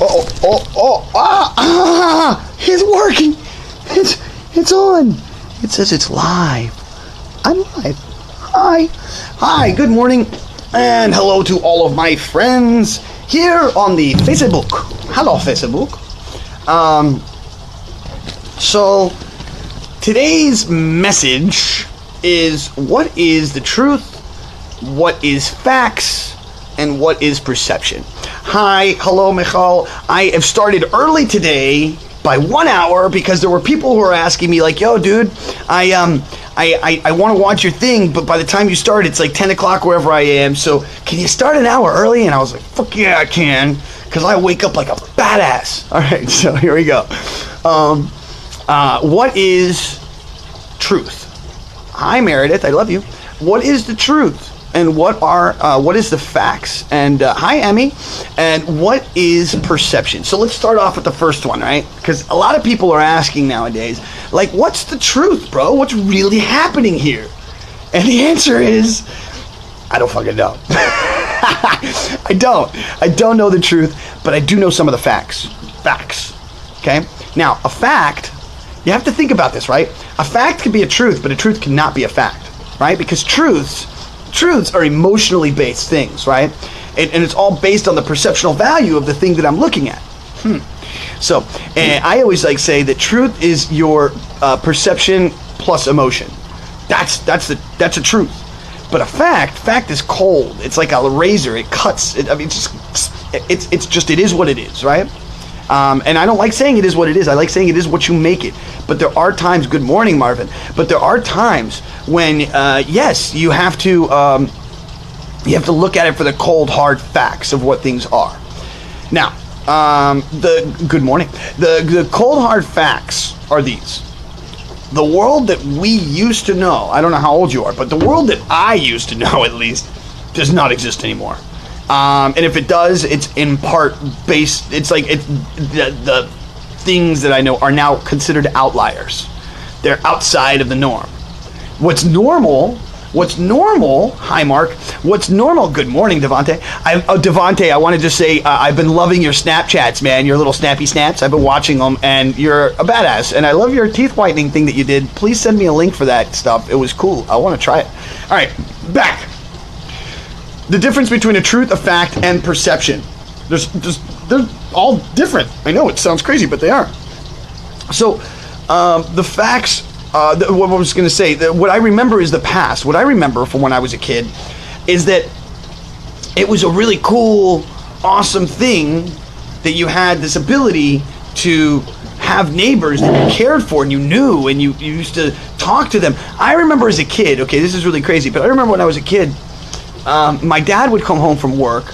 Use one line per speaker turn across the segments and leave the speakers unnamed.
It's working. It's on. It says it's live. I'm live. Hi, good morning, and hello to all of my friends here on the Facebook. Hello, Facebook. So today's message is: what is the truth? What is facts? And what is perception? Hi, hello, Michal. I have started early today by 1 hour because there were people who were asking me like, yo, dude, I want to watch your thing, but by the time you start, it's like 10 o'clock wherever I am. So can you start an hour early? And I was like, fuck yeah, I can, because I wake up like a badass. All right, so here we go. What is truth? Hi, Meredith. I love you. What is the truth? And what is the facts? And hi, Emmy. And what is perception? So let's start off with the first one, right? Because a lot of people are asking nowadays, like, what's the truth, bro? What's really happening here? And the answer is, I don't fucking know. I don't know the truth, but I do know some of the facts. Facts. Okay? Now, a fact, you have to think about this, right? A fact can be a truth, but a truth cannot be a fact, right? Because truths are emotionally based things, right? And it's all based on the perceptual value of the thing that I'm looking at. So, and I always like say that truth is your perception plus emotion. That's a truth. But a fact is cold. It's like a razor. It cuts. It is what it is, right? And I don't like saying it is what it is. I like saying it is what you make it. But there are times, good morning, Marvin, but there are times when, yes, you have to look at it for the cold, hard facts of what things are. Now, good morning. The cold, hard facts are these. The world that we used to know, I don't know how old you are, but the world that I used to know, at least, does not exist anymore. And if it does, it's in part based, it's like the things that I know are now considered outliers. They're outside of the norm. What's normal, hi Mark, what's normal, good morning Devante. Devante, I want to just say, I've been loving your Snapchats, man, your little snappy snaps. I've been watching them, and you're a badass, and I love your teeth whitening thing that you did. Please send me a link for that stuff. It was cool. I want to try it. All right, back. The difference between a truth, a fact, and perception. They're all different. I know it sounds crazy, but they are. So, the facts, what I was going to say, what I remember is the past. What I remember from when I was a kid is that it was a really cool, awesome thing that you had this ability to have neighbors that you cared for and you knew, and you used to talk to them. I remember as a kid, okay, this is really crazy, but I remember when I was a kid, my dad would come home from work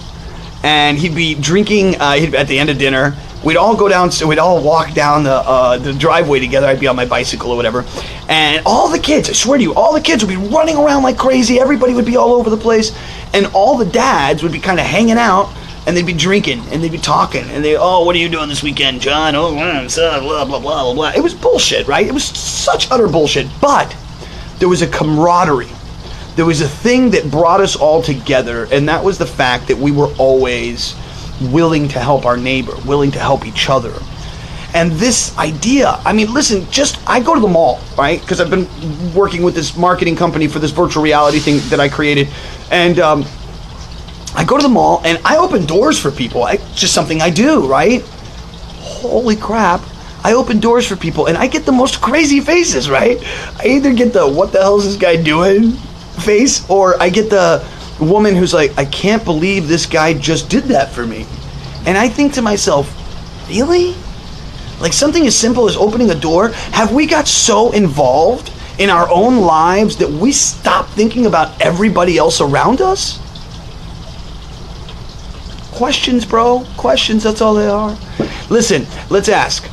and he'd be drinking at the end of dinner. We'd all go down, so we'd all walk down the driveway together. I'd be on my bicycle or whatever. And all the kids, I swear to you, all the kids would be running around like crazy. Everybody would be all over the place. And all the dads would be kind of hanging out, and they'd be drinking, and they'd be talking. And what are you doing this weekend, John? Oh, blah, blah, blah, blah, blah. It was bullshit, right? It was such utter bullshit. But there was a camaraderie. There was a thing that brought us all together, and that was the fact that we were always willing to help our neighbor, willing to help each other. And this idea, I mean, listen, I go to the mall, right? Because I've been working with this marketing company for this virtual reality thing that I created. And I go to the mall and I open doors for people. It's just something I do, right? Holy crap. I open doors for people and I get the most crazy faces, right? I either get the, what the hell is this guy doing face, or I get the woman who's like, I can't believe this guy just did that for me. And I think to myself, really? Like something as simple as opening a door? Have we got so involved in our own lives that we stop thinking about everybody else around us? Questions, bro. Questions, that's all they are. Listen, let's ask.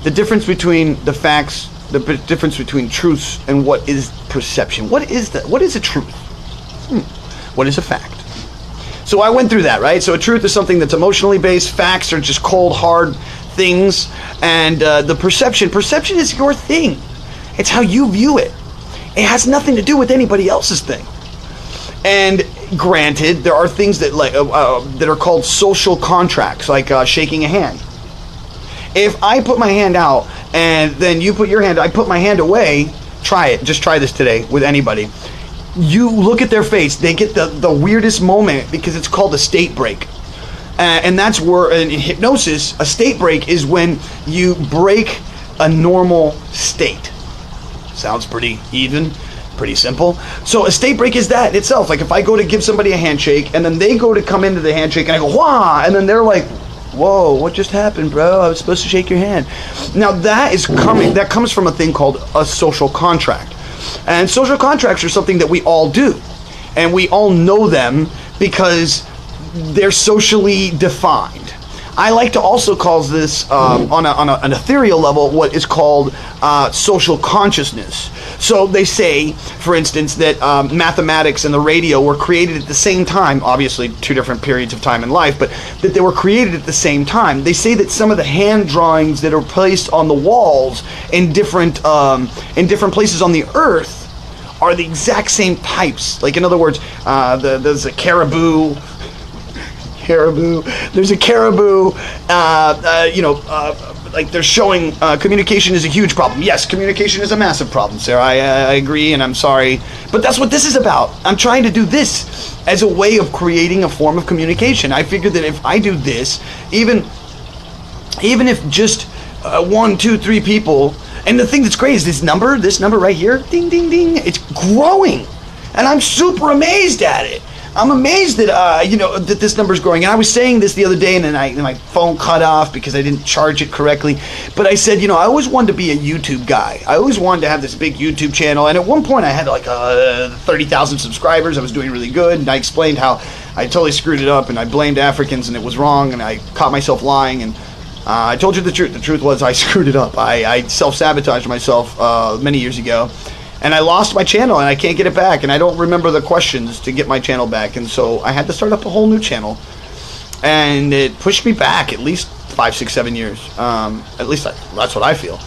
The difference between the facts, the difference between truths, and what is perception. What is a truth? What is a fact? So I went through that, right? So a truth is something that's emotionally based. Facts are just cold, hard things. And the perception is your thing. It's how you view it. It has nothing to do with anybody else's thing. And granted, there are things that that are called social contracts, like shaking a hand. If I put my hand out and then you put your hand, I put my hand away. Try it. Just try this today with anybody. You look at their face, they get the weirdest moment because it's called a state break. And that's where, in hypnosis, a state break is when you break a normal state. Sounds pretty even, pretty simple. So a state break is that itself. Like if I go to give somebody a handshake and then they go to come into the handshake and I go, wah, and then they're like, whoa, what just happened, bro? I was supposed to shake your hand. Now that comes from a thing called a social contract. And social contracts are something that we all do. And we all know them because they're socially defined. I like to also call this, on an ethereal level, what is called social consciousness. So they say, for instance, that mathematics and the radio were created at the same time, obviously two different periods of time in life, but that they were created at the same time. They say that some of the hand drawings that are placed on the walls in different places on the earth are the exact same types. Like in other words, there's a caribou. There's a caribou, like they're showing communication is a huge problem. Yes, communication is a massive problem, Sarah. I agree, and I'm sorry. But that's what this is about. I'm trying to do this as a way of creating a form of communication. I figured that if I do this, even if just 1, 2, 3 people, and the thing that's great is this number right here, ding, ding, ding, it's growing. And I'm super amazed at it. I'm amazed that that this number is growing. And I was saying this the other day, and then my phone cut off because I didn't charge it correctly. But I said, I always wanted to be a YouTube guy. I always wanted to have this big YouTube channel. And at one point, I had like 30,000 subscribers. I was doing really good, and I explained how I totally screwed it up, and I blamed Africans, and it was wrong, and I caught myself lying. And I told you the truth. The truth was I screwed it up. I self-sabotaged myself many years ago. And I lost my channel, and I can't get it back, and I don't remember the questions to get my channel back, and so I had to start up a whole new channel, and it pushed me back at least 5, 6, 7 years. At least that's what I feel.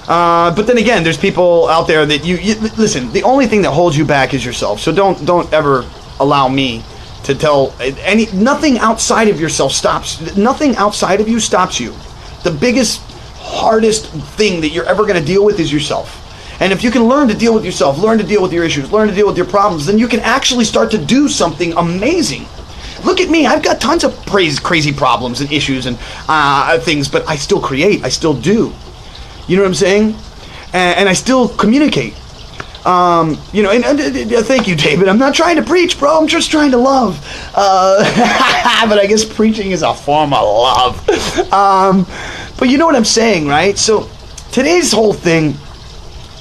But then again, there's people out there that you listen. The only thing that holds you back is yourself. So don't ever allow me to tell nothing outside of yourself stops. Nothing outside of you stops you. The biggest, hardest thing that you're ever going to deal with is yourself. And if you can learn to deal with yourself, learn to deal with your issues, learn to deal with your problems, then you can actually start to do something amazing. Look at me. I've got tons of crazy problems and issues and things, but I still create. I still do. You know what I'm saying? And I still communicate. And thank you, David. I'm not trying to preach, bro. I'm just trying to love. But I guess preaching is a form of love. But you know what I'm saying, right? So today's whole thing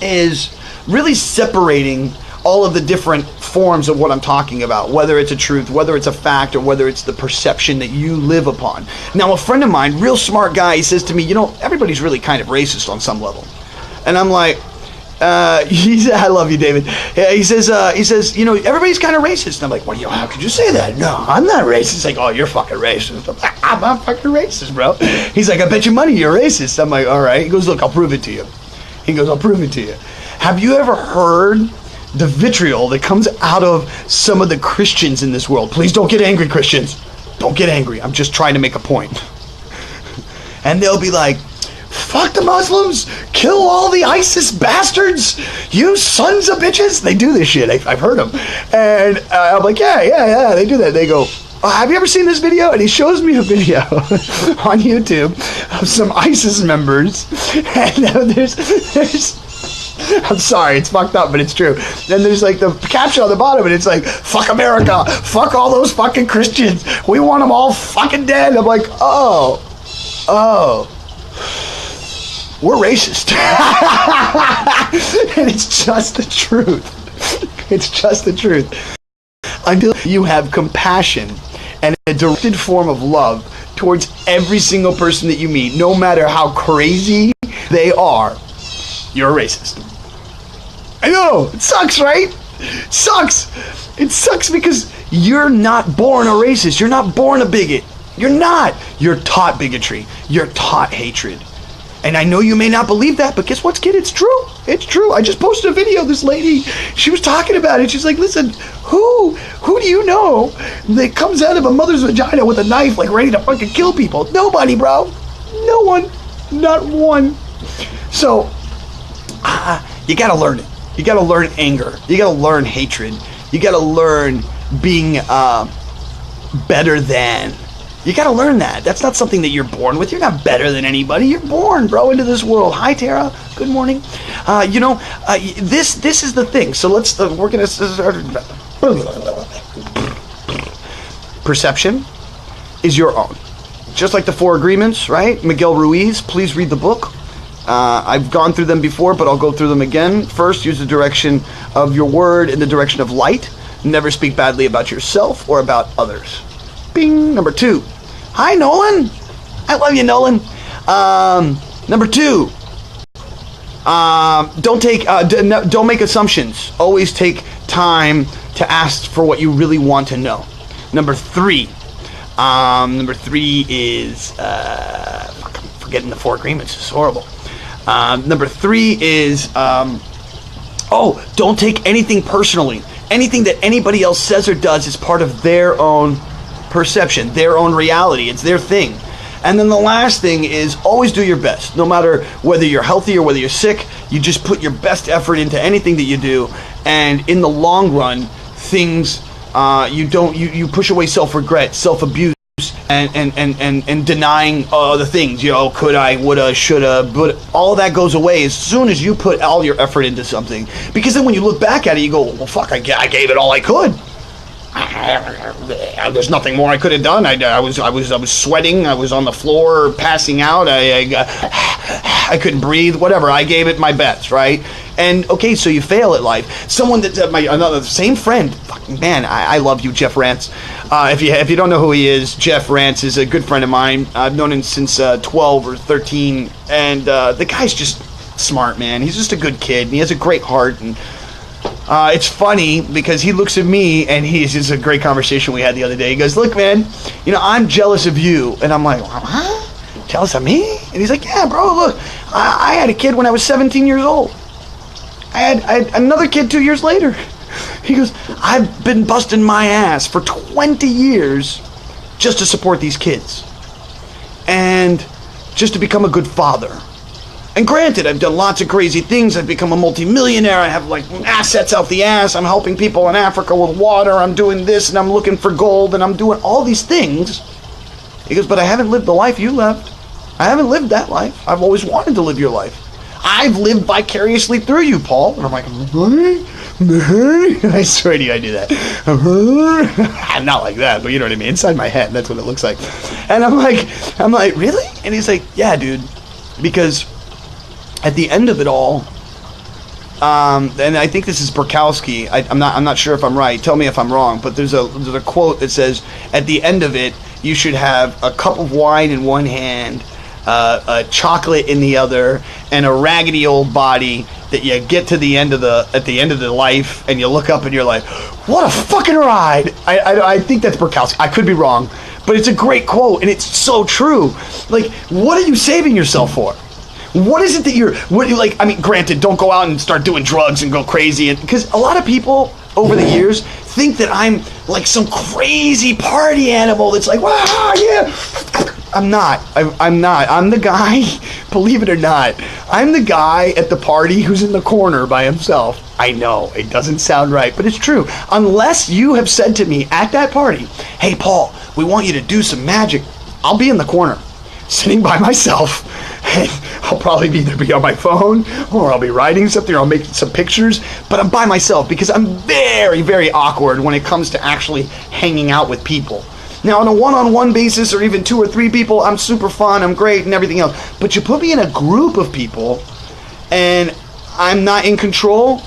is really separating all of the different forms of what I'm talking about, whether it's a truth, whether it's a fact, or whether it's the perception that you live upon. Now, a friend of mine, real smart guy, he says to me, everybody's really kind of racist on some level. And I'm like, I love you, David. He says, everybody's kind of racist. And I'm like, how could you say that? No, I'm not racist. He's like, oh, you're fucking racist. I'm not fucking racist, bro. He's like, I bet you money you're racist. I'm like, all right. He goes, look, I'll prove it to you. He goes, I'll prove it to you. Have you ever heard the vitriol that comes out of some of the Christians in this world? Please don't get angry, Christians. Don't get angry. I'm just trying to make a point. And they'll be like, fuck the Muslims. Kill all the ISIS bastards. You sons of bitches. They do this shit. I've heard them. And I'm like, yeah, they do that. They go, have you ever seen this video? And he shows me a video on YouTube of some ISIS members. And there's I'm sorry, it's fucked up, but it's true. Then there's like the caption on the bottom, and it's like, fuck America. Fuck all those fucking Christians. We want them all fucking dead. I'm like, oh. We're racist. And it's just the truth. It's just the truth. Until you have compassion and a directed form of love towards every single person that you meet, no matter how crazy they are, you're a racist. I know, it sucks, right? It sucks because you're not born a racist. You're not born a bigot. You're not. You're taught bigotry. You're taught hatred. And I know you may not believe that, but guess what, kid? It's true. It's true. I just posted a video. This lady, she was talking about it. She's like, listen, who do you know that comes out of a mother's vagina with a knife, like ready to fucking kill people? Nobody, bro. No one. Not one. So, you gotta learn it. You gotta learn anger. You gotta learn hatred. You gotta learn being better than. You gotta learn that. That's not something that you're born with. You're not better than anybody. You're born, bro, into this world. Hi, Tara. Good morning. This is the thing. So we're gonna start. Perception is your own. Just like the 4 agreements, right? Miguel Ruiz, please read the book. I've gone through them before, but I'll go through them again. First, use the direction of your word in the direction of light. Never speak badly about yourself or about others. Bing. Number 2. Hi, Nolan. I love you, Nolan. Number 2. Don't make assumptions. Always take time to ask for what you really want to know. Number 3. Number 3 is I'm forgetting the 4 agreements. It's horrible. Number 3 is don't take anything personally. Anything that anybody else says or does is part of their own perception, their own reality. It's their thing. And then the last thing is always do your best. No matter whether you're healthy or whether you're sick, you just put your best effort into anything that you do. And in the long run, things you push away self-regret, self-abuse, and denying the things, could I, woulda, shoulda, but all of that goes away as soon as you put all your effort into something. Because then when you look back at it, you go, well, fuck, I gave it all I could. There's nothing more I could have done. I was sweating. I was on the floor, passing out. I couldn't breathe. Whatever. I gave it my best, right? And okay, so you fail at life. Someone that another same friend. Fucking man, I love you, Jeff Rance. If you don't know who he is, Jeff Rance is a good friend of mine. I've known him since 12 or 13, and the guy's just smart, man. He's just a good kid, and he has a great heart. And it's funny because he looks at me, and he's just a great conversation we had the other day. He goes, "Look, man, I'm jealous of you," and I'm like, "Huh? Jealous of me?" And he's like, "Yeah, bro. Look, I had a kid when I was 17 years old. I had another kid 2 years later." He goes, "I've been busting my ass for 20 years just to support these kids and just to become a good father. And granted, I've done lots of crazy things. I've become a multimillionaire. I have assets out the ass. I'm helping people in Africa with water. I'm doing this and I'm looking for gold and I'm doing all these things." He goes, "But I haven't lived the life you lived. I haven't lived that life. I've always wanted to live your life. I've lived vicariously through you, Paul." And I'm like, I swear to you, I do that. I'm not like that, but you know what I mean. Inside my head, that's what it looks like. And I'm like, really? And he's like, "Yeah, dude, because at the end of it all, and I think this is Burkowski. I'm not sure if I'm right. Tell me if I'm wrong. But there's a quote that says, at the end of it, you should have a cup of wine in one hand, a chocolate in the other, and a raggedy old body that you get to the end of the life, and you look up and you're like, what a fucking ride." I think that's Burkowski. I could be wrong, but it's a great quote, and it's so true. Like, what are you saving yourself for? What is it that granted, don't go out and start doing drugs and go crazy, because a lot of people over the years think that I'm like some crazy party animal that's like, wow, yeah. I'm not. I'm the guy, believe it or not, I'm the guy at the party who's in the corner by himself. I know, it doesn't sound right, but it's true. Unless you have said to me at that party, "Hey, Paul, we want you to do some magic," I'll be in the corner, sitting by myself, and I'll probably either be on my phone, or I'll be writing something, or I'll make some pictures, but I'm by myself because I'm very, very awkward when it comes to actually hanging out with people. Now, on a one-on-one basis, or even 2 or 3 people, I'm super fun, I'm great, and everything else. But you put me in a group of people, and I'm not in control,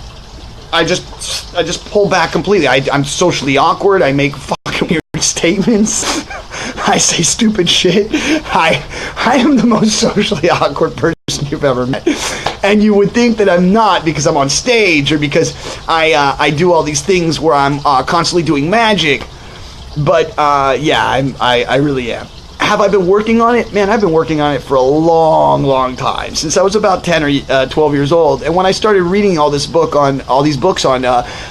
I just pull back completely. I'm socially awkward, I make fucking weird statements, I say stupid shit. I am the most socially awkward person you've ever met. And you would think that I'm not because I'm on stage, or because I do all these things where I'm constantly doing magic. But yeah, I really am. have I been working on it? Man, I've been working on it for a long time, since I was about 10 or 12 years old. And when I started reading all these books on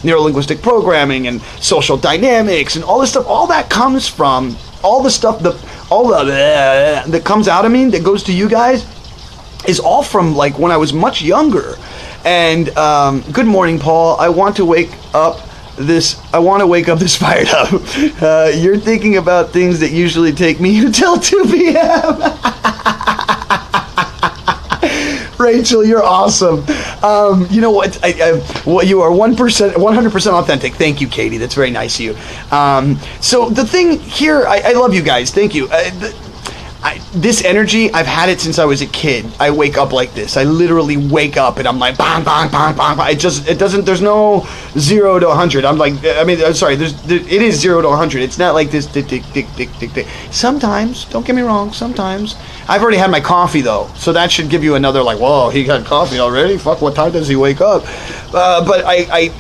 neuro-linguistic programming and social dynamics and all this stuff, all that comes from all the stuff, that comes out of me, that goes to you guys, is all from like when I was much younger. And good morning, Paul. I want to wake up this fired up. You're thinking about things that usually take me until 2 p.m. Rachel, you're awesome. You know what? You are 100% authentic. Thank you, Katie. That's very nice of you. So the thing here, I love you guys. Thank you. This energy, I've had it since I was a kid. I wake up like this. I literally wake up and I'm like, bang, bang, bang, bang, bang. It doesn't, there's no 0 to 100. I'm like, it is 0 to 100. It's not like this, tick, tick, tick, tick, tick, tick. Sometimes, don't get me wrong, sometimes. I've already had my coffee though, so that should give you another like, whoa, he got coffee already? Fuck, what time does he wake up? But I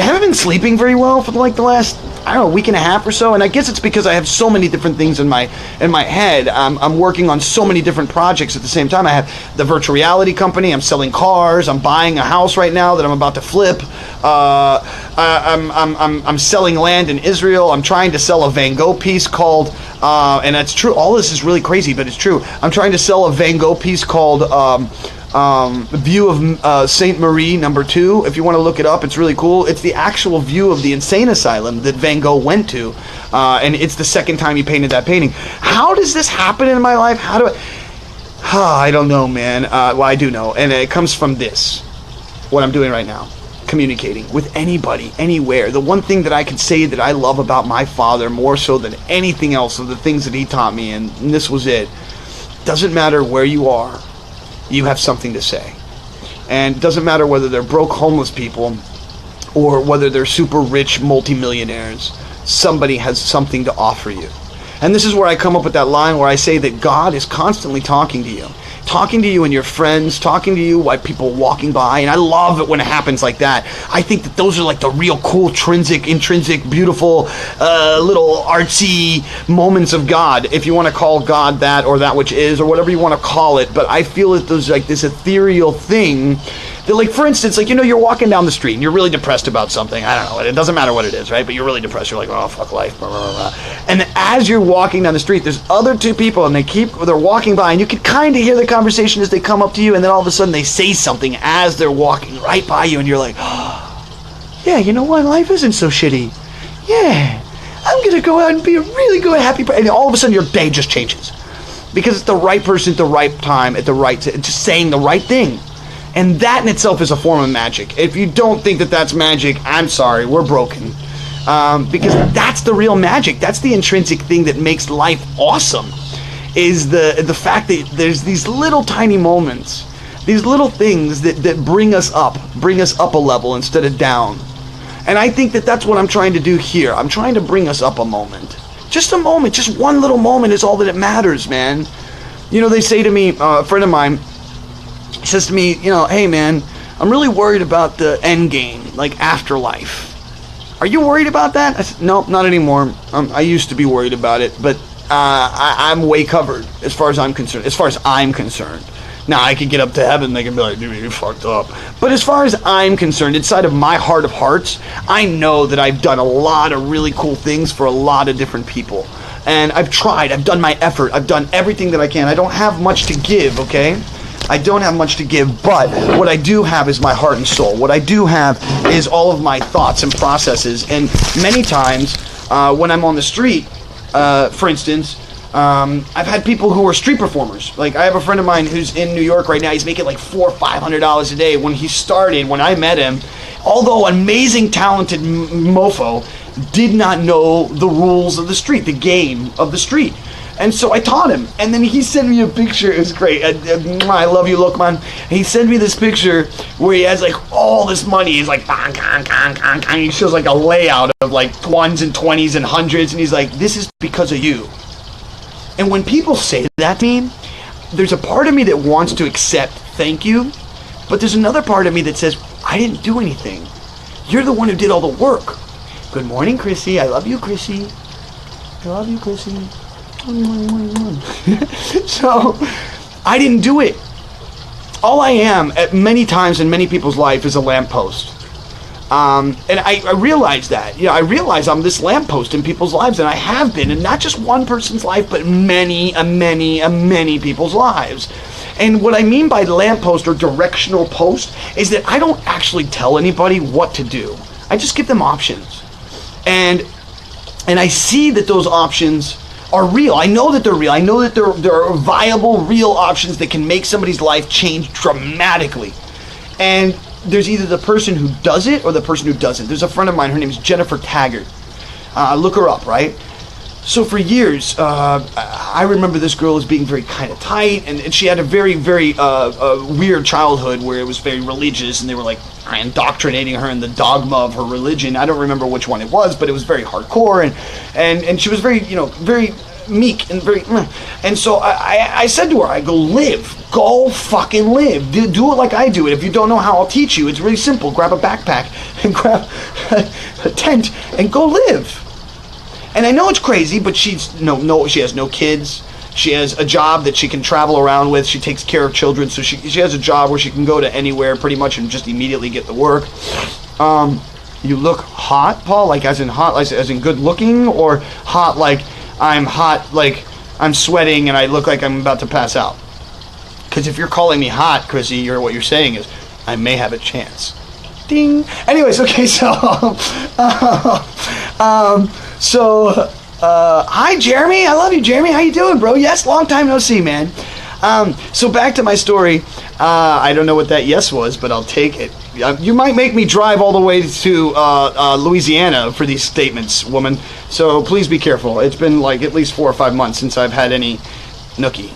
haven't been sleeping very well for like the last, I don't know, week and a half or so, and I guess it's because I have so many different things in my head. I'm working on so many different projects at the same time. I have the virtual reality company. I'm selling cars. I'm buying a house right now that I'm about to flip. I'm selling land in Israel. I'm trying to sell a Van Gogh piece called, and that's true. All this is really crazy, but it's true. I'm trying to sell a Van Gogh piece called View of Saint Marie #2. If you want to look it up, it's really cool. It's the actual view of the insane asylum that Van Gogh went to, and it's the second time he painted that painting. How does this happen in my life? How do I don't know, man. Well, I do know, and it comes from this, what I'm doing right now, communicating with anybody, anywhere. The one thing that I can say that I love about my father more so than anything else of the things that he taught me, and this was it, doesn't matter where you are, you have something to say. And it doesn't matter whether they're broke homeless people or whether they're super rich multimillionaires, somebody has something to offer you. And this is where I come up with that line where I say that God is constantly talking to you and your friends, talking to you while people walking by. And I love it when it happens like that. I think that those are like the real cool, intrinsic, beautiful, little artsy moments of God, if you want to call God that or that which is, or whatever you want to call it. But I feel that there's like this ethereal thing that, like, for instance, like, you're walking down the street and you're really depressed about something. I don't know, it doesn't matter what it is, right? But you're really depressed. You're like, oh, fuck life, blah, blah, blah. And as you're walking down the street, there's other two people and they're walking by, and you can kind of hear the conversation as they come up to you, and then all of a sudden they say something as they're walking right by you, and you're like, oh, yeah, you know what? Life isn't so shitty. Yeah, I'm going to go out and be a really good, happy person. And all of a sudden your day just changes because it's the right person at the right time, just saying the right thing. And that in itself is a form of magic. If you don't think that that's magic, I'm sorry, we're broken. Because that's the real magic. That's the intrinsic thing that makes life awesome, is the fact that there's these little tiny moments, these little things that bring us up a level instead of down. And I think that that's what I'm trying to do here. I'm trying to bring us up a moment. Just a moment, just one little moment is all that it matters, man. You know, they say to me, a friend of mine, he says to me, you know, hey man, I'm really worried about the end game, like afterlife. Are you worried about that? I said, no, not anymore. I used to be worried about it, but I'm way covered as far as I'm concerned. Now, I could get up to heaven, they can be like, dude, you fucked up. But as far as I'm concerned, inside of my heart of hearts, I know that I've done a lot of really cool things for a lot of different people. And I've tried, I've done my effort, I've done everything that I can. I don't have much to give, okay? I don't have much to give, but what I do have is my heart and soul. What I do have is all of my thoughts and processes. And many times when I'm on the street, for instance, I've had people who are street performers. Like, I have a friend of mine who's in New York right now. He's making like $400 or $500 a day. When I met him, although amazing, talented mofo, did not know the rules of the street, the game of the street. And so I taught him, and then he sent me a picture. It was great. I love you, Lokman. He sent me this picture where he has like all this money. He's like, he shows like a layout of like ones and 20s and hundreds, and he's like, this is because of you. And when people say that to me, there's a part of me that wants to accept thank you, but there's another part of me that says, I didn't do anything. You're the one who did all the work. Good morning, Chrissy. I love you, Chrissy. I love you, Chrissy. So I didn't do it. All I am at many times in many people's life is a lamppost. And I realize that. I realize I'm this lamppost in people's lives, and I have been, and not just one person's life, but many people's lives. And what I mean by lamppost or directional post is that I don't actually tell anybody what to do. I just give them options. And I see that those options are real. I know that they're real. I know that there are viable, real options that can make somebody's life change dramatically. And there's either the person who does it or the person who doesn't. There's a friend of mine, her name is Jennifer Taggart. Look her up, right? So for years, I remember this girl as being very kind of tight, and she had a very weird childhood where it was very religious, and they were like indoctrinating her in the dogma of her religion. I don't remember which one it was, but it was very hardcore, and she was very meek and very. And so I said to her, I go fucking live. Do it like I do it. If you don't know how, I'll teach you. It's really simple. Grab a backpack and grab a tent and go live. And I know it's crazy, but she has no kids. She has a job that she can travel around with. She takes care of children, so she has a job where she can go to anywhere pretty much and just immediately get the work. You look hot, Paul, like as in hot, as in good looking, or hot like I'm sweating and I look like I'm about to pass out? Because if you're calling me hot, Chrissy, what you're saying is I may have a chance. Ding. Anyways, okay, so hi Jeremy, I love you, Jeremy. How you doing, bro? Yes, long time no see, man. So back to my story. I don't know what that yes was, but I'll take it. You might make me drive all the way to Louisiana for these statements, woman. So please be careful. It's been like at least 4 or 5 months since I've had any nookie,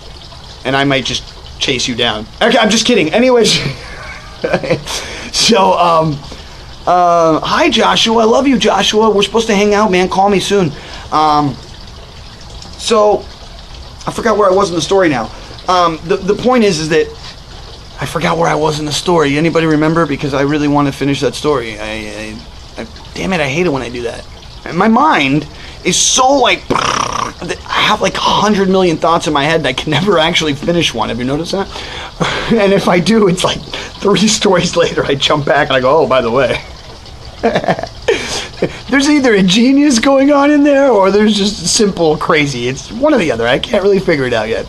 and I might just chase you down. Okay, I'm just kidding. Anyways, so hi Joshua, I love you, Joshua. We're supposed to hang out, man. Call me soon. So I forgot where I was in the story now. The point is that I forgot where I was in the story. Anybody remember? Because I really want to finish that story. I damn it, I hate it when I do that. And my mind is so like, I have like 100 million thoughts in my head and I can never actually finish one. Have you noticed that? And if I do, it's like 3 stories later I jump back and I go, oh, by the way. There's either a genius going on in there or there's just simple crazy. It's one or the other. I can't really figure it out yet.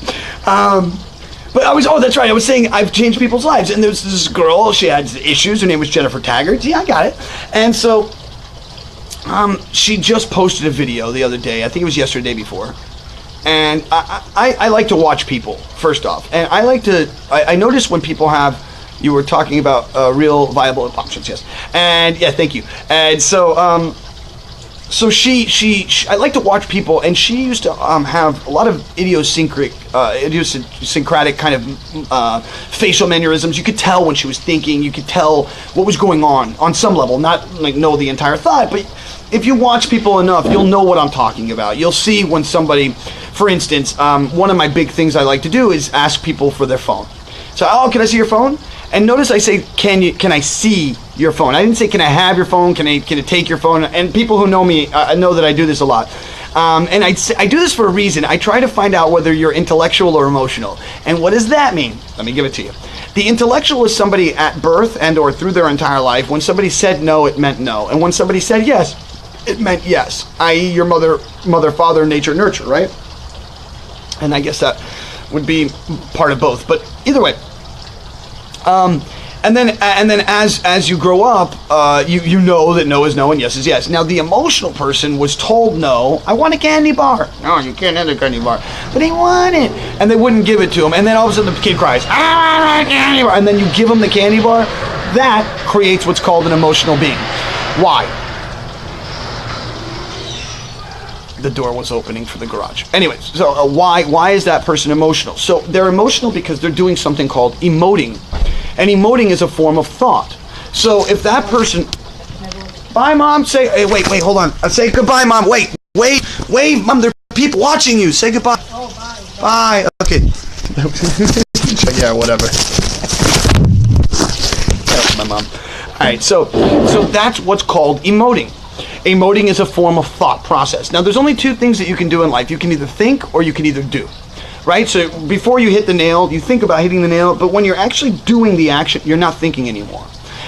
But that's right. I was saying I've changed people's lives. And there's this girl, she had issues. Her name was Jennifer Taggart. Yeah, I got it. And so she just posted a video the other day. I think it was yesterday, before. And I like to watch people, first off. And I notice when people have, you were talking about real viable options, yes. And yeah, thank you. And so, she I like to watch people, and she used to have a lot of idiosyncratic kind of facial mannerisms. You could tell when she was thinking. You could tell what was going on some level. Not like know the entire thought, but if you watch people enough, you'll know what I'm talking about. You'll see when somebody, for instance, one of my big things I like to do is ask people for their phone. So, can I see your phone? And notice I say, can I see your phone? I didn't say, can I have your phone? Can I take your phone? And people who know me know that I do this a lot. And I do this for a reason. I try to find out whether you're intellectual or emotional. And what does that mean? Let me give it to you. The intellectual is somebody at birth and or through their entire life. When somebody said no, it meant no. And when somebody said yes, it meant yes. I.e. your mother, father, nature, nurture, right? And I guess that would be part of both. But either way. And then as you grow up, you know that no is no and yes is yes. Now the emotional person was told no. I want a candy bar. No, you can't have a candy bar. But he wanted, and they wouldn't give it to him. And then all of a sudden the kid cries, I want a candy bar. And then you give him the candy bar. That creates what's called an emotional being. Why? The door was opening for the garage. Anyways, so why is that person emotional? So they're emotional because they're doing something called emoting. And emoting is a form of thought. So if that person... Bye, Mom. Say... Hey, wait, hold on. Say goodbye, Mom. Wait, Mom. There are people watching you. Say goodbye.
Oh, bye.
Bye. Okay. Yeah, whatever. That's my mom. All right, so that's what's called emoting. Emoting is a form of thought process. Now, there's only 2 things that you can do in life. You can either think or you can either do. right? So before you hit the nail, you think about hitting the nail, but when you're actually doing the action, you're not thinking anymore.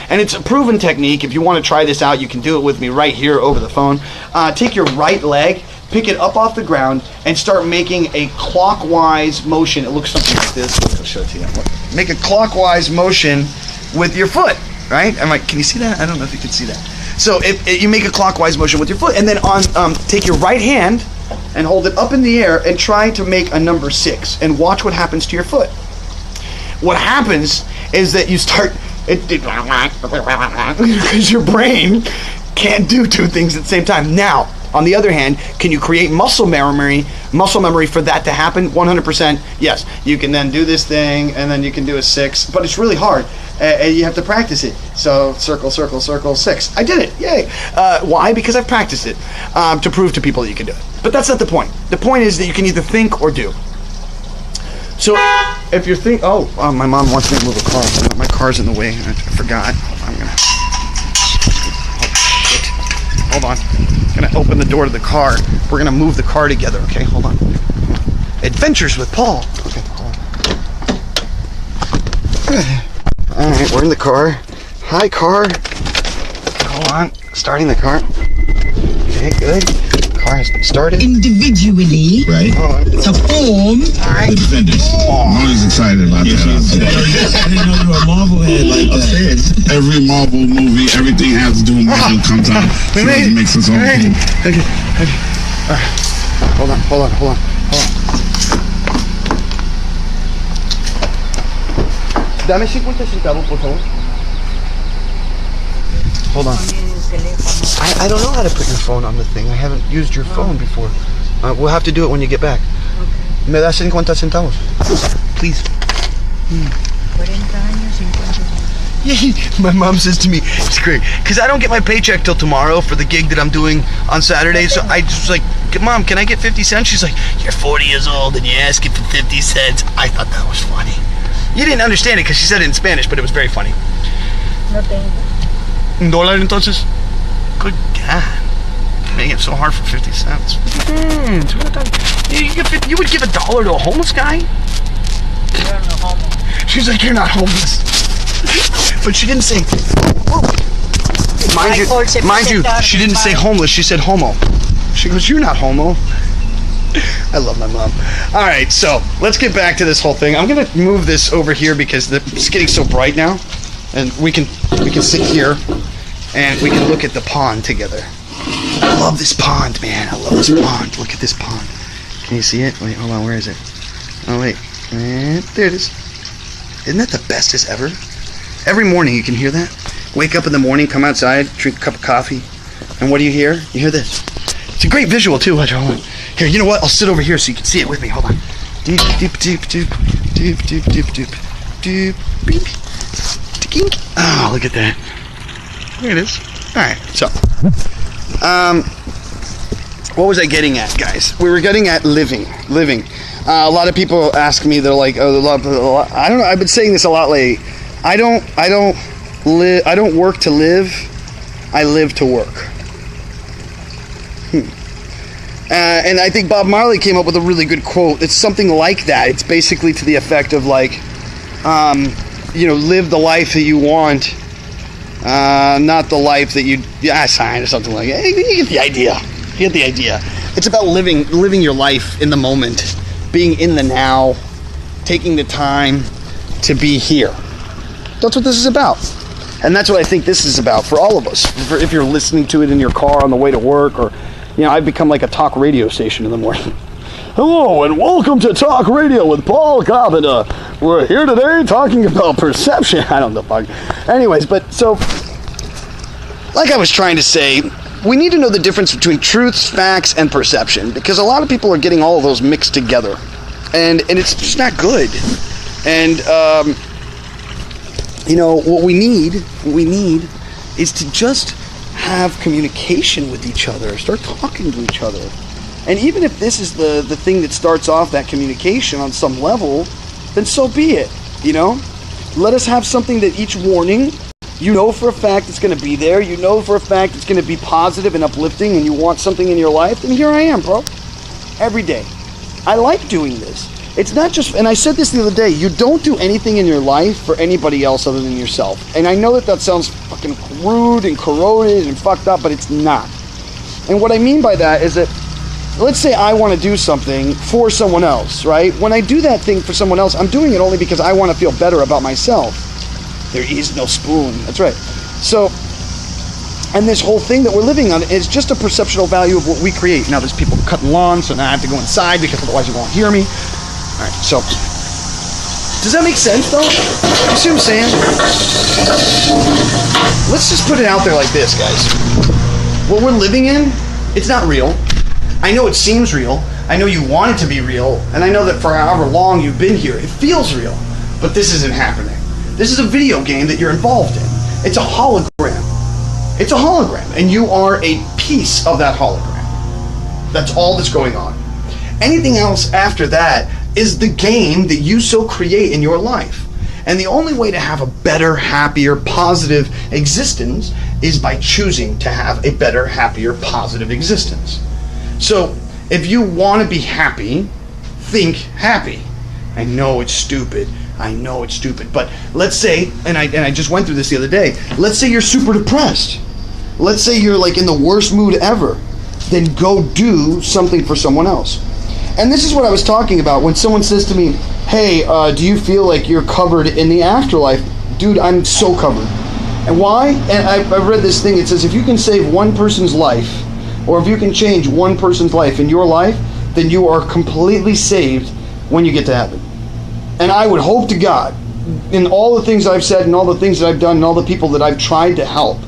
And it's a proven technique. If you want to try this out, you can do it with me right here over the phone. Take your right leg, pick it up off the ground, and start making a clockwise motion. It looks something like this. I'll show it to you. Make a clockwise motion with your foot, right? Can you see that? I don't know if you can see that. So if you make a clockwise motion with your foot, and then take your right hand and hold it up in the air and try to make a number 6, and watch what happens to your foot. What happens is that you start, because your brain can't do two things at the same time. Now, on the other hand, can you create muscle memory for that to happen? 100%, yes. You can then do this thing, and then you can do a 6, but it's really hard, and you have to practice it. So circle, circle, circle, 6. I did it, yay. Why? Because I've practiced it to prove to people that you can do it. But that's not the point. The point is that you can either think or do. So if you're thinking, my mom wants me to move a car. My car's in the way. I forgot. Hold on. I'm gonna open the door to the car. We're gonna move the car together. Okay, hold on. Adventures with Paul. Okay, hold on. All right, we're in the car. Hi, car. Hold on. Starting the car. Okay, good. Car has started.
Individually,
right?
To form
the defenders. I'm always excited about that.
I didn't know you were a Marvel head like that.
Every Marvel movie, everything has to do with Marvel comes out.
We made it.
Makes us all cool.
Okay. All right. Hold on. Dame 50 centavos, por favor. Hold on. I don't know how to put your phone on the thing. I haven't used your phone before. We'll have to do it when you get back. Okay. Me das 50 centavos. Please.
40 años, 50.
My mom says to me, it's great, because I don't get my paycheck till tomorrow for the gig that I'm doing on Saturday, so I just like, Mom, can I get 50 cents? She's like, you're 40 years old and you're asking for 50 cents. I thought that was funny. You didn't understand it because she said it in Spanish, but it was very funny.
No tengo.
¿Un dólar entonces? Good God. Making it so hard for 50 cents. You would give $1 to a homeless guy?
You're no homo.
She's like, you're not homeless. But she didn't say, mind you, she didn't say homeless, she said homo. She goes, you're not homo. I love my mom. All right, so let's get back to this whole thing. I'm gonna move this over here because it's getting so bright now, and we can sit here and we can look at the pond together. I love this pond, man. I love this pond. Look at this pond. Can you see it? Wait, hold on. Where is it? Oh wait, there it is. Isn't that the bestest ever? Every morning you can hear that. Wake up in the morning, come outside, drink a cup of coffee, and what do you hear? You hear this. It's a great visual too. Here, you know what? I'll sit over here so you can see it with me. Hold on. Doop, doop, doop, doop, doop, doop, doop, doop, doop, beep, tikink. Oh, look at that. There it is. All right. So, what was I getting at, guys? We were getting at living. A lot of people ask me. They're like, I don't know. I've been saying this a lot lately. I don't work to live. I live to work. And I think Bob Marley came up with a really good quote. It's something like that. It's basically to the effect of like, live the life that you want, not the life that you signed or something like that. You get the idea. It's about living your life in the moment, being in the now, taking the time to be here. That's what this is about. And that's what I think this is about for all of us. If you're listening to it in your car on the way to work, or I've become like a talk radio station in the morning. Hello and welcome to Talk Radio with Paul Carpenter. We're here today talking about perception. I don't know. Anyways, but so, like I was trying to say, we need to know the difference between truths, facts, and perception, because a lot of people are getting all of those mixed together, and it's just not good. And what we need is to just have communication with each other, start talking to each other. And even if this is the thing that starts off that communication on some level, then so be it, Let us have something that each morning, for a fact it's going to be there, for a fact it's going to be positive and uplifting, and you want something in your life, then here I am, bro. Every day. I like doing this. It's not just, and I said this the other day, you don't do anything in your life for anybody else other than yourself. And I know that sounds fucking rude and corroded and fucked up, but it's not. And what I mean by that is that, let's say I want to do something for someone else, right? When I do that thing for someone else, I'm doing it only because I want to feel better about myself. There is no spoon. That's right. So, and this whole thing that we're living on is just a perceptual value of what we create. Now there's people cutting lawns, so now I have to go inside because otherwise you won't hear me. All right, so does that make sense though? You see what I'm saying? Let's just put it out there like this, guys. What we're living in, it's not real. I know it seems real. I know you want it to be real. And I know that for however long you've been here, it feels real. But this isn't happening. This is a video game that you're involved in. It's a hologram. It's a hologram. And you are a piece of that hologram. That's all that's going on. Anything else after that is the game that you so create in your life. And the only way to have a better, happier, positive existence is by choosing to have a better, happier, positive existence. So, if you want to be happy, think happy. I know it's stupid. But let's say, and I just went through this the other day, let's say you're super depressed. Let's say you're like in the worst mood ever. Then go do something for someone else. And this is what I was talking about when someone says to me, hey, do you feel like you're covered in the afterlife? Dude, I'm so covered. And why? And I read this thing, it says if you can save one person's life, or if you can change one person's life in your life, then you are completely saved when you get to heaven. And I would hope to God, in all the things I've said and all the things that I've done and all the people that I've tried to help,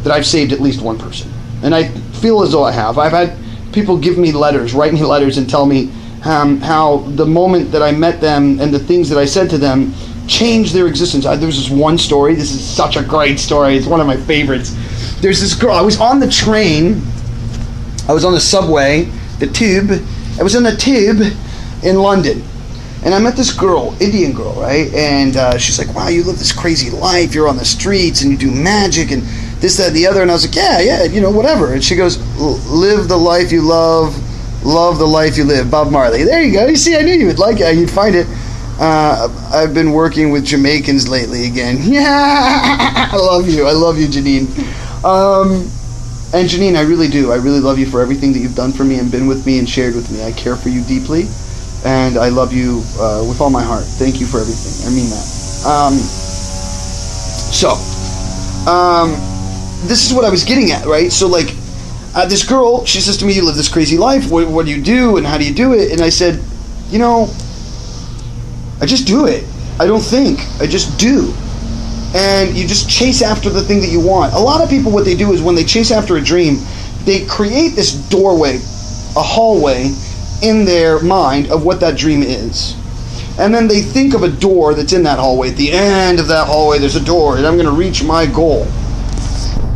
that I've saved at least one person. And I feel as though I have. I've had people give me letters, write me letters and tell me how the moment that I met them and the things that I said to them changed their existence. There was this one story. This is such a great story. It's one of my favorites. There's this girl. I was on the train. I was on the subway, the tube. I was in the tube in London. And I met this girl, Indian girl, right? And she's like, wow, you live this crazy life. You're on the streets and you do magic and this, that, and the other. And I was like, yeah, you know, whatever. And she goes, live the life you love the life you live. Bob Marley. There you go. You see, I knew you would like it. You'd find it. I've been working with Jamaicans lately again. Yeah, I love you, Janine. And Janine, I really do. I really love you for everything that you've done for me and been with me and shared with me. I care for you deeply. And I love you with all my heart. Thank you for everything. I mean that. This is what I was getting at, right? So, like, this girl, she says to me, you live this crazy life. What do you do and how do you do it? And I said, you know, I just do it. I don't think. I just do. And you just chase after the thing that you want. A lot of people, what they do is when they chase after a dream, they create this doorway, a hallway, in their mind of what that dream is. And then they think of a door that's in that hallway. At the end of that hallway, there's a door, and I'm going to reach my goal.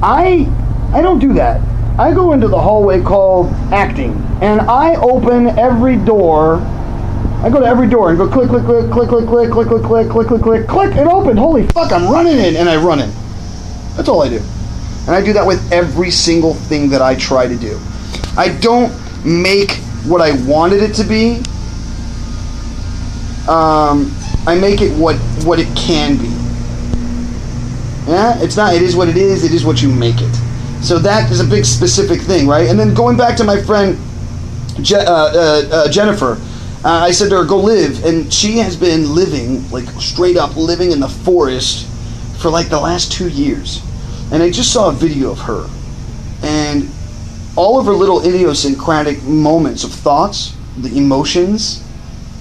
I don't do that. I go into the hallway called acting, and I open every door. I go to every door and go click, click, click, click, click, click, click, click, click, click, click, click, click, it opened. Holy fuck, I'm running in, and I run in. That's all I do. And I do that with every single thing that I try to do. I don't make what I wanted it to be. I make it what it can be. Yeah, it's not. It is what it is. It is what you make it. So that is a big specific thing, right? And then going back to my friend Jennifer, I said to her, go live, and she has been living, like straight up living in the forest for like the last 2 years. And I just saw a video of her, and all of her little idiosyncratic moments of thoughts, the emotions,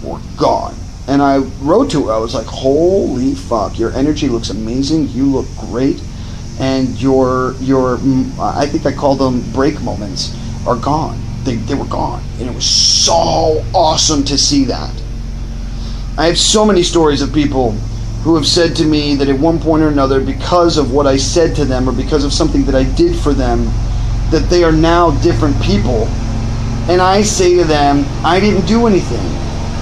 were gone. And I wrote to her, I was like, holy fuck, your energy looks amazing, you look great, and your I think I call them break moments, are gone. They were gone. And it was so awesome to see that. I have so many stories of people who have said to me that at one point or another, because of what I said to them or because of something that I did for them, that they are now different people. And I say to them, I didn't do anything.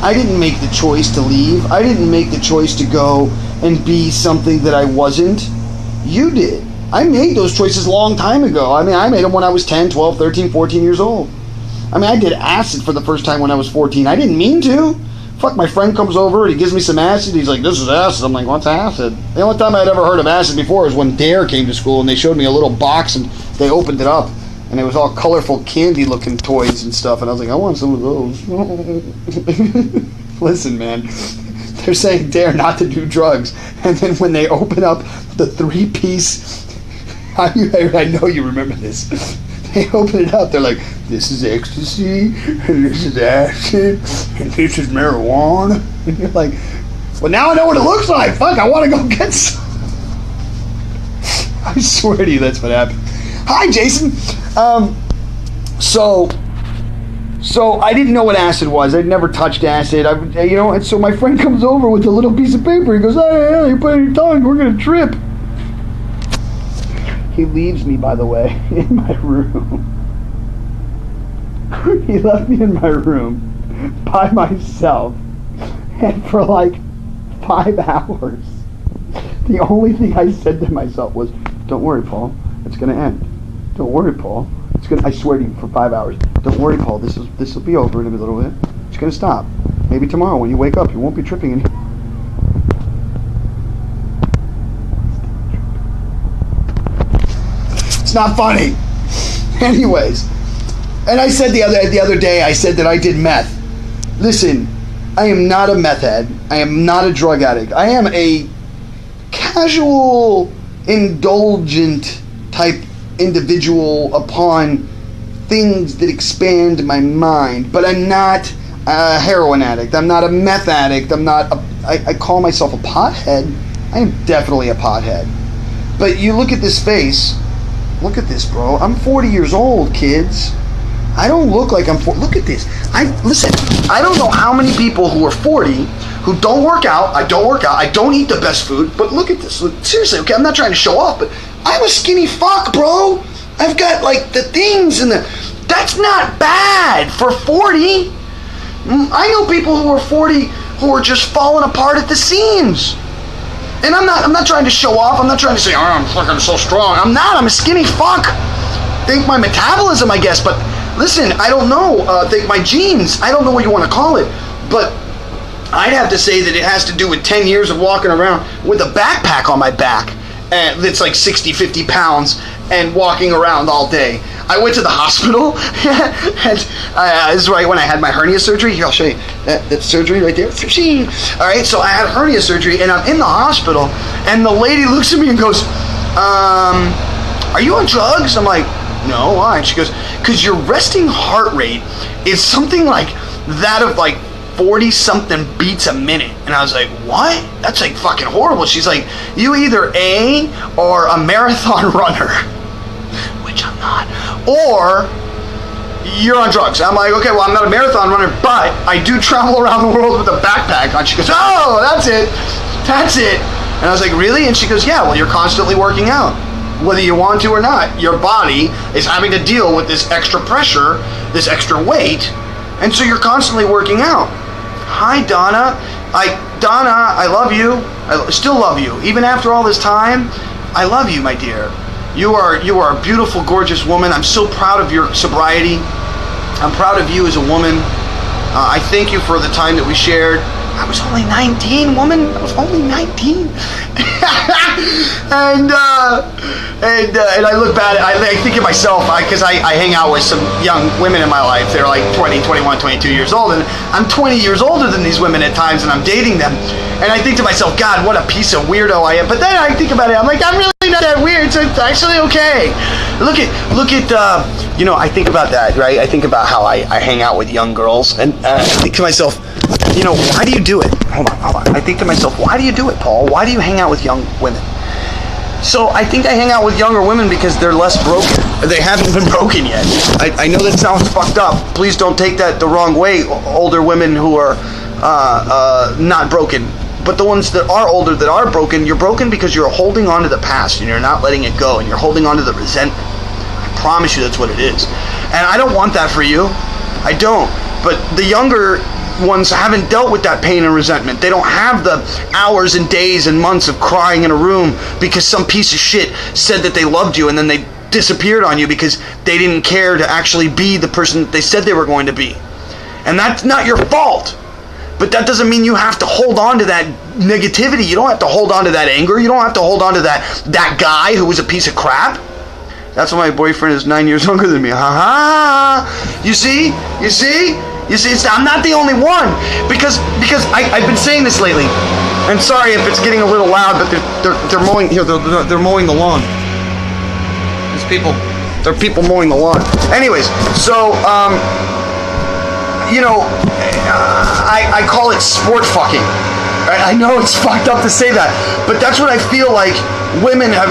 I didn't make the choice to leave. I didn't make the choice to go and be something that I wasn't. You did. I made those choices a long time ago. I mean, I made them when I was 10, 12, 13, 14 years old. I mean, I did acid for the first time when I was 14. I didn't mean to. Fuck, my friend comes over and he gives me some acid. He's like, this is acid. I'm like, what's acid? The only time I'd ever heard of acid before was when Dare came to school and they showed me a little box and they opened it up and it was all colorful candy looking toys and stuff. And I was like, I want some of those. Listen, man, they're saying Dare not to do drugs. And then when they open up the 3-piece, I know you remember this. They open it up, they're like, this is ecstasy, and this is acid, and this is marijuana. And you're like, well, now I know what it looks like. Fuck, I want to go get some. I swear to you, that's what happened. Hi, Jason. So I didn't know what acid was. I'd never touched acid. And so my friend comes over with a little piece of paper. He goes, hey, you put it in your tongue, we're going to trip. He leaves me, by the way, in my room. He left me in my room by myself. And for like 5 hours, the only thing I said to myself was, don't worry, Paul, it's going to end. Don't worry, Paul. I swear to you, for 5 hours. Don't worry, Paul, this will be over in a little bit. It's going to stop. Maybe tomorrow when you wake up, you won't be tripping anymore. It's not funny. Anyways, and I said the other day, I said that I did meth. Listen, I am not a meth head. I am not a drug addict. I am a casual, indulgent type individual upon things that expand my mind. But I'm not a heroin addict. I'm not a meth addict. I call myself a pothead. I am definitely a pothead. But you look at this face. Look at this, bro. I'm 40 years old, kids. I don't look like I'm 40. Look at this. Listen, I don't know how many people who are 40 who don't work out. I don't work out. I don't eat the best food. But look at this. Seriously, okay, I'm not trying to show off, but I'm a skinny fuck, bro. I've got like the things and that's not bad for 40. I know people who are 40 who are just falling apart at the seams. And I'm not trying to show off. I'm not trying to say, oh, I'm fucking so strong. I'm not. I'm a skinny fuck. Think my metabolism, I guess. But listen, I don't know. Think my genes. I don't know what you want to call it. But I'd have to say that it has to do with 10 years of walking around with a backpack on my back. And that's like 60, 50 pounds and walking around all day. I went to the hospital and this is right when I had my hernia surgery. Here, I'll show you that surgery right there. All right, so I had hernia surgery and I'm in the hospital and the lady looks at me and goes, are you on drugs? I'm like, no, why? And she goes, because your resting heart rate is something like that of like 40 something beats a minute. And I was like, what? That's like fucking horrible. She's like, you either A, or a marathon runner, which I'm not, or you're on drugs. I'm like, okay, well, I'm not a marathon runner, but I do travel around the world with a backpack on. She goes, oh, that's it. And I was like, really? And she goes, yeah, well, you're constantly working out. Whether you want to or not, your body is having to deal with this extra pressure, this extra weight, and so you're constantly working out. Hi, Donna. Donna, I love you. I still love you. Even after all this time, I love you, my dear. You are a beautiful, gorgeous woman. I'm so proud of your sobriety. I'm proud of you as a woman. I thank you for the time that we shared. I was only 19, woman. I was only 19. and I look back, I think of myself, because I hang out with some young women in my life. They're like 20, 21, 22 years old, and I'm 20 years older than these women at times, and I'm dating them. And I think to myself, God, what a piece of weirdo I am. But then I think about it, I'm like, I'm really not that weird, so it's actually okay. Look at, I think about that, right? I think about how I hang out with young girls, and I think to myself, why do you do it? Hold on. I think to myself, why do you do it, Paul? Why do you hang out with young women? So I think I hang out with younger women because they're less broken. They haven't been broken yet. I know that sounds fucked up. Please don't take that the wrong way, older women who are not broken. But the ones that are older, that are broken, you're broken because you're holding on to the past and you're not letting it go and you're holding on to the resentment. I promise you that's what it is. And I don't want that for you. I don't. But the younger ones haven't dealt with that pain and resentment. They don't have the hours and days and months of crying in a room because some piece of shit said that they loved you and then they disappeared on you because they didn't care to actually be the person that they said they were going to be. And that's not your fault. But that doesn't mean you have to hold on to that negativity. You don't have to hold on to that anger. You don't have to hold on to that guy who was a piece of crap. That's why my boyfriend is 9 years younger than me. Ha ha! You see? I'm not the only one. Because I've been saying this lately. And sorry if it's getting a little loud, but they're mowing here. They're mowing the lawn. These people, they're people mowing the lawn. Anyways, so I call it sport fucking. I know it's fucked up to say that, but that's what I feel like women have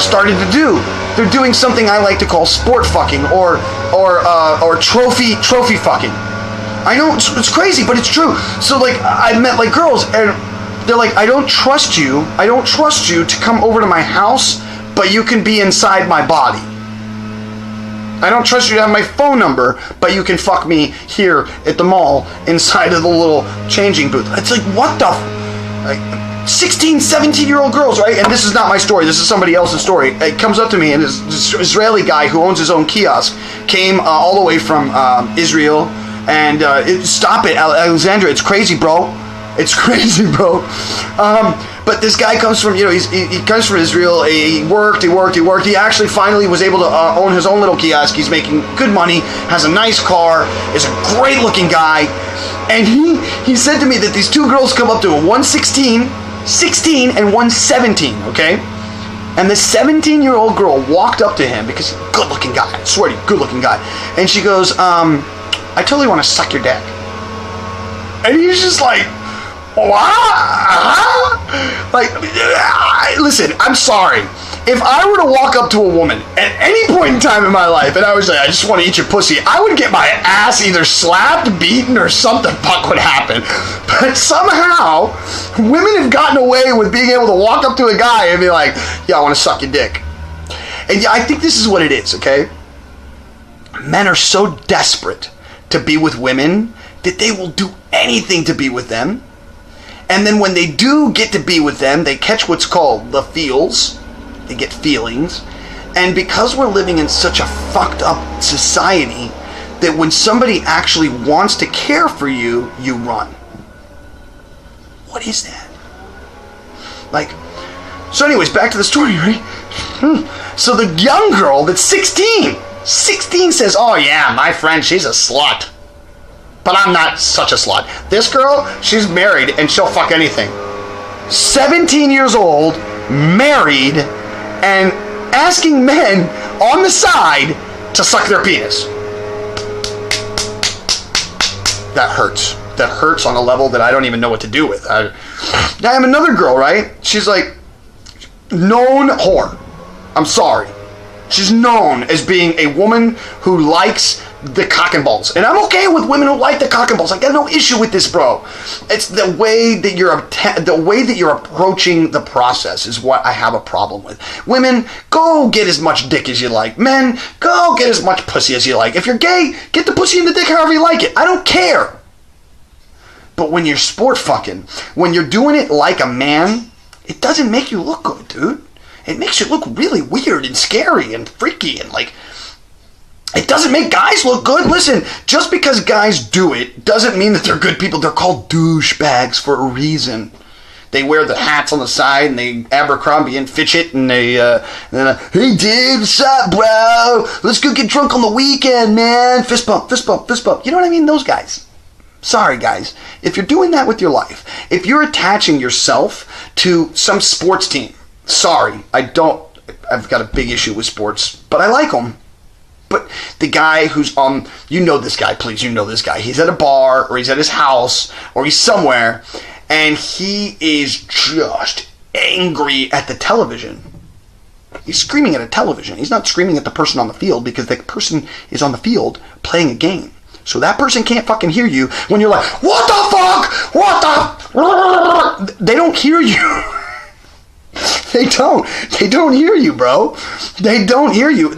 started to do. They're doing something I like to call sport fucking or trophy fucking. I know it's crazy, but it's true. So like I met like girls and they're like, I don't trust you to come over to my house, but you can be inside my body. I don't trust you to have my phone number, but you can fuck me here at the mall inside of the little changing booth. It's like, what the 16, 17-year-old girls, right? And this is not my story. This is somebody else's story. It comes up to me, and this Israeli guy who owns his own kiosk came all the way from Israel. And stop it, Alexandra. It's crazy, bro. It's crazy, bro. But this guy comes from, he comes from Israel. He worked. He actually finally was able to own his own little kiosk. He's making good money, has a nice car, is a great looking guy. And he said to me that these two girls come up to him, one 16 and one 17, okay? And the 17-year-old girl walked up to him because he's a good looking guy. I swear to you, good looking guy. And she goes, I totally want to suck your dick. And he's just like, what? Like, listen, I'm sorry. If I were to walk up to a woman at any point in time in my life and I was like, I just want to eat your pussy, I would get my ass either slapped, beaten, or something fuck would happen. But somehow, women have gotten away with being able to walk up to a guy and be like, yeah, I want to suck your dick. And I think this is what it is, okay? Men are so desperate to be with women that they will do anything to be with them. And then when they do get to be with them, they catch what's called the feels. They get feelings. And because we're living in such a fucked up society, that when somebody actually wants to care for you, you run. What is that? Like, so anyways, back to the story, right? So the young girl that's 16 says, oh yeah, my friend, she's a slut. But I'm not such a slut. This girl, she's married and she'll fuck anything. 17 years old, married, and asking men on the side to suck their penis. That hurts. That hurts on a level that I don't even know what to do with. I have another girl, right? She's like, known whore. I'm sorry. She's known as being a woman who likes the cock and balls. And I'm okay with women who like the cock and balls. I got no issue with this, bro. It's the way that you're approaching the process is what I have a problem with. Women, go get as much dick as you like. Men, go get as much pussy as you like. If you're gay, get the pussy and the dick however you like it. I don't care. But when you're sport fucking, when you're doing it like a man, it doesn't make you look good, dude. It makes you look really weird and scary and freaky and like, it doesn't make guys look good. Listen, just because guys do it doesn't mean that they're good people. They're called douchebags for a reason. They wear the hats on the side and they Abercrombie and Fitch it and they, hey dude, what's up, bro? Let's go get drunk on the weekend, man. Fist bump, fist bump, fist bump. You know what I mean? Those guys. Sorry, guys. If you're doing that with your life, if you're attaching yourself to some sports team, sorry, I've got a big issue with sports, but I like them. But the guy who's on, you know this guy, please, you know this guy. He's at a bar, or he's at his house, or he's somewhere, and he is just angry at the television. He's screaming at a television. He's not screaming at the person on the field, because the person is on the field playing a game. So that person can't fucking hear you when you're like, what the fuck? What the? They don't hear you. They don't hear you, bro. They don't hear you.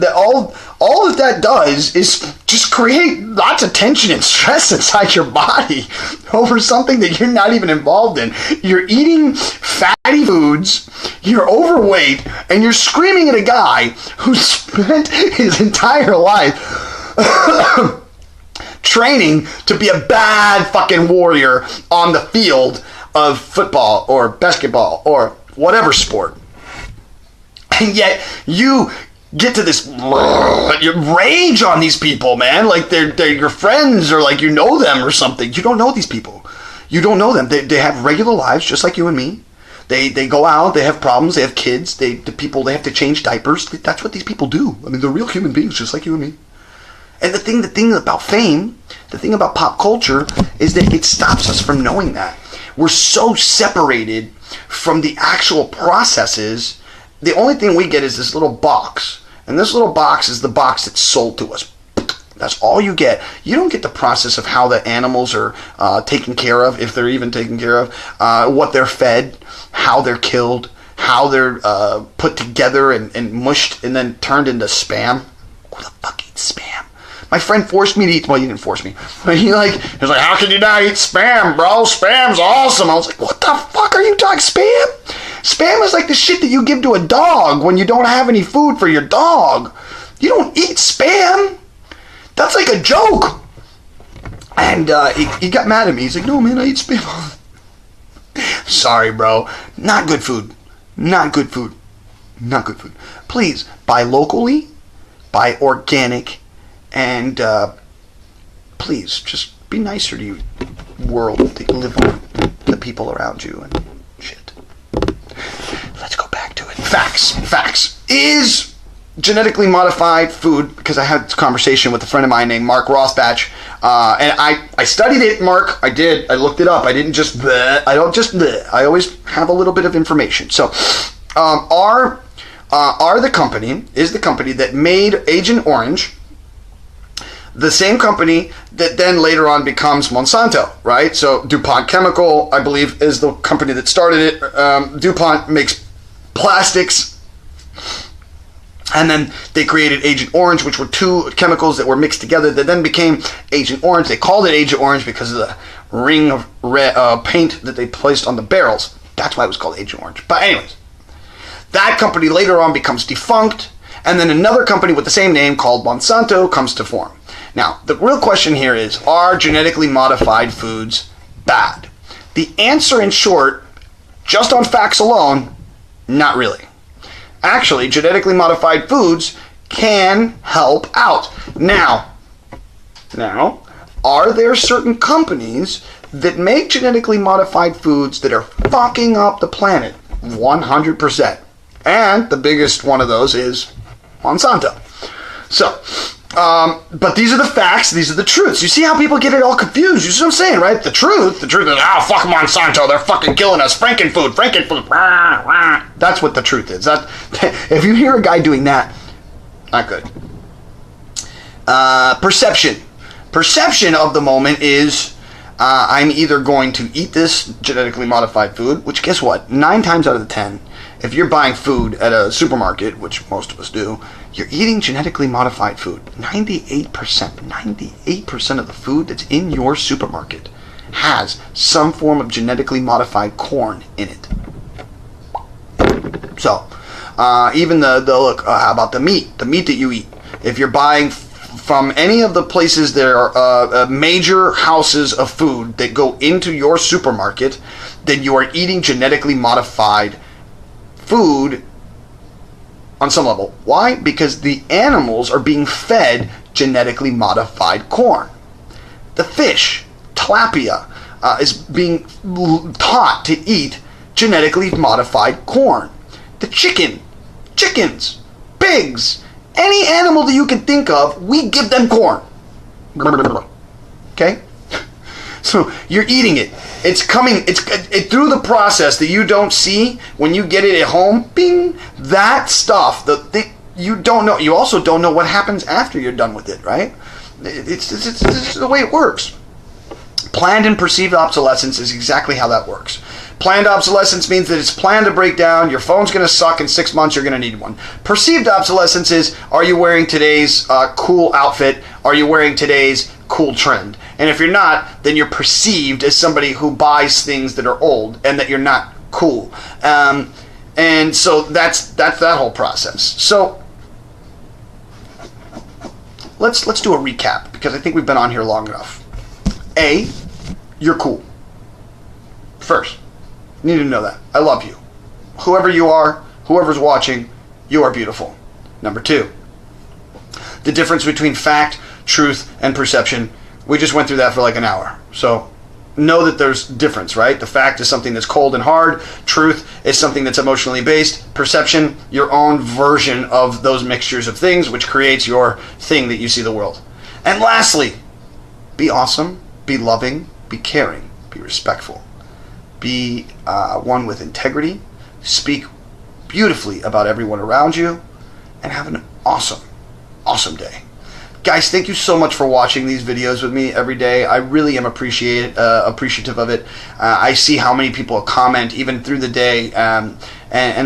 All that does is just create lots of tension and stress inside your body over something that you're not even involved in. You're eating fatty foods, you're overweight, and you're screaming at a guy who spent his entire life training to be a bad fucking warrior on the field of football or basketball or whatever sport. And yet you get to this rage on these people, man. Like they're your friends, or like you know them or something. You don't know these people. You don't know them. They have regular lives just like you and me. They go out, they have problems, they have kids, they have to change diapers. That's what these people do. I mean, they're real human beings just like you and me. And the thing about fame, the thing about pop culture, is that it stops us from knowing that. We're so separated from the actual processes. The only thing we get is this little box. And this little box is the box that's sold to us. That's all you get. You don't get the process of how the animals are taken care of, if they're even taken care of, what they're fed, how they're killed, how they're put together and mushed and then turned into spam. Who the fuck eats spam? My friend forced me to eat. Well, he didn't force me. But he was like, how can you not eat spam, bro? Spam's awesome. I was like, what the fuck are you talking? Spam? Spam is like the shit that you give to a dog when you don't have any food for your dog. You don't eat spam. That's like a joke. And he got mad at me. He's like, no, man, I eat spam. Sorry, bro. Not good food. Not good food. Not good food. Please, buy locally, buy organic, and please, just be nicer to you world that you live on, the people around you, and shit. Let's go back to it. Facts. Is genetically modified food, because I had this conversation with a friend of mine named Mark Rothbach, and I studied it, Mark. I did. I looked it up. I didn't just bleh. I don't just bleh. I always have a little bit of information. So, is the company that made Agent Orange the same company that then later on becomes Monsanto, right? So DuPont Chemical, I believe, is the company that started it. DuPont makes plastics. And then they created Agent Orange, which were two chemicals that were mixed together that then became Agent Orange. They called it Agent Orange because of the ring of paint that they placed on the barrels. That's why it was called Agent Orange. But anyways, that company later on becomes defunct, and then another company with the same name called Monsanto comes to form. Now, the real question here is, are genetically modified foods bad? The answer, in short, just on facts alone, not really. Actually, genetically modified foods can help out. Now, are there certain companies that make genetically modified foods that are fucking up the planet? 100%. And the biggest one of those is Monsanto. So, but these are the facts, these are the truths. You see how people get it all confused? You see what I'm saying, right? The truth is, fuck Monsanto, they're fucking killing us. Frankenfood. Rah, rah. That's what the truth is. If you hear a guy doing that, not good. Perception of the moment is, I'm either going to eat this genetically modified food, which guess what? 9 times out of the 10, if you're buying food at a supermarket, which most of us do, you're eating genetically modified food. 98% of the food that's in your supermarket has some form of genetically modified corn in it. So, even how about the meat that you eat? If you're buying from any of the places that are major houses of food that go into your supermarket, then you are eating genetically modified food on some level. Why? Because the animals are being fed genetically modified corn. The fish, tilapia, is being taught to eat genetically modified corn. The chickens, pigs, any animal that you can think of, we give them corn. Okay? So you're eating it. It's coming, it's through the process that you don't see when you get it at home. Bing! That stuff, you don't know. You also don't know what happens after you're done with it, right? It's the way it works. Planned and perceived obsolescence is exactly how that works. Planned obsolescence means that it's planned to break down. Your phone's going to suck in 6 months. You're going to need one. Perceived obsolescence is, are you wearing today's cool outfit? Are you wearing today's cool trend? And if you're not, then you're perceived as somebody who buys things that are old and that you're not cool. And so that's that whole process. So let's do a recap, because I think we've been on here long enough. A, you're cool. First, you need to know that. I love you. Whoever you are, whoever's watching, you are beautiful. Number 2, the difference between fact, truth, and perception. We just went through that for like an hour. So know that there's difference, right? The fact is something that's cold and hard. Truth is something that's emotionally based. Perception, your own version of those mixtures of things, which creates your thing that you see the world. And lastly, be awesome, be loving, be caring, be respectful. Be one with integrity. Speak beautifully about everyone around you. And have an awesome, awesome day. Guys, thank you so much for watching these videos with me every day. I really am appreciative of it. I see how many people comment even through the day, and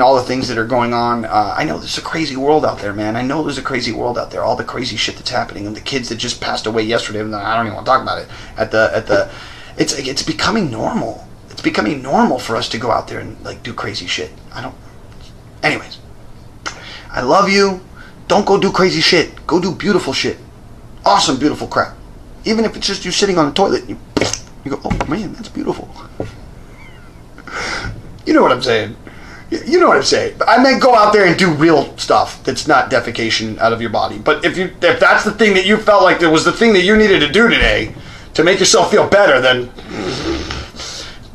all the things that are going on. I know there's a crazy world out there, man. I know there's a crazy world out there. All the crazy shit that's happening, and the kids that just passed away yesterday. I don't even want to talk about it. It's becoming normal. It's becoming normal for us to go out there and like do crazy shit. Anyways, I love you. Don't go do crazy shit. Go do beautiful shit. Awesome, beautiful crap. Even if it's just you sitting on the toilet, you go, oh man, that's beautiful. You know what I'm saying? You know what I'm saying. I meant go out there and do real stuff that's not defecation out of your body. But if that's the thing that you felt like there was the thing that you needed to do today to make yourself feel better, then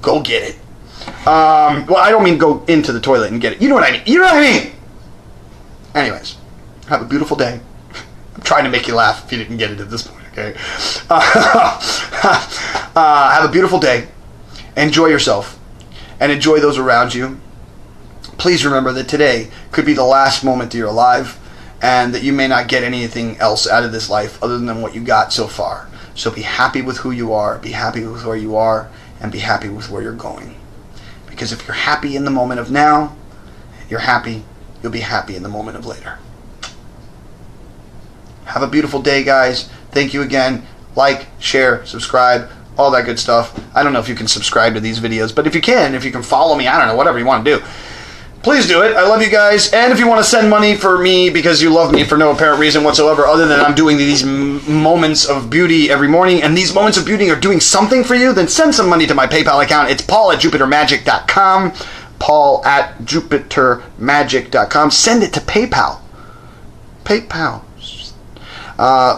go get it. Well, I don't mean go into the toilet and get it. You know what I mean. You know what I mean. Anyways, have a beautiful day. I'm trying to make you laugh if you didn't get it at this point, okay? Have a beautiful day. Enjoy yourself. And enjoy those around you. Please remember that today could be the last moment that you're alive, and that you may not get anything else out of this life other than what you got so far. So be happy with who you are, be happy with where you are, and be happy with where you're going. Because if you're happy in the moment of now, you'll be happy in the moment of later. Have a beautiful day, guys. Thank you again. Like, share, subscribe, all that good stuff. I don't know if you can subscribe to these videos, but if you can follow me, I don't know, whatever you want to do, please do it. I love you guys. And if you want to send money for me because you love me for no apparent reason whatsoever other than I'm doing these moments of beauty every morning, and these moments of beauty are doing something for you, then send some money to my PayPal account. It's paul@jupitermagic.com. paul@jupitermagic.com. Send it to PayPal.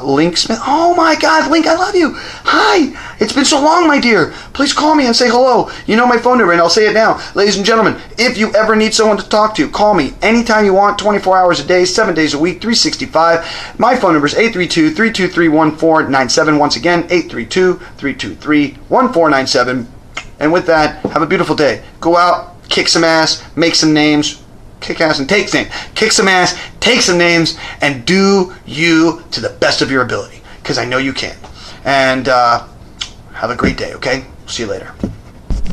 Link Smith. Oh my God, Link, I love you. Hi. It's been so long, my dear. Please call me and say hello. You know my phone number, and I'll say it now. Ladies and gentlemen, if you ever need someone to talk to, call me anytime you want, 24 hours a day, 7 days a week, 365. My phone number is 832-323-1497. Once again, 832-323-1497. And with that, have a beautiful day. Go out, kick some ass, make some names. Kick ass and take names. Kick some ass, take some names, and do you to the best of your ability. Because I know you can. And have a great day, okay? See you later.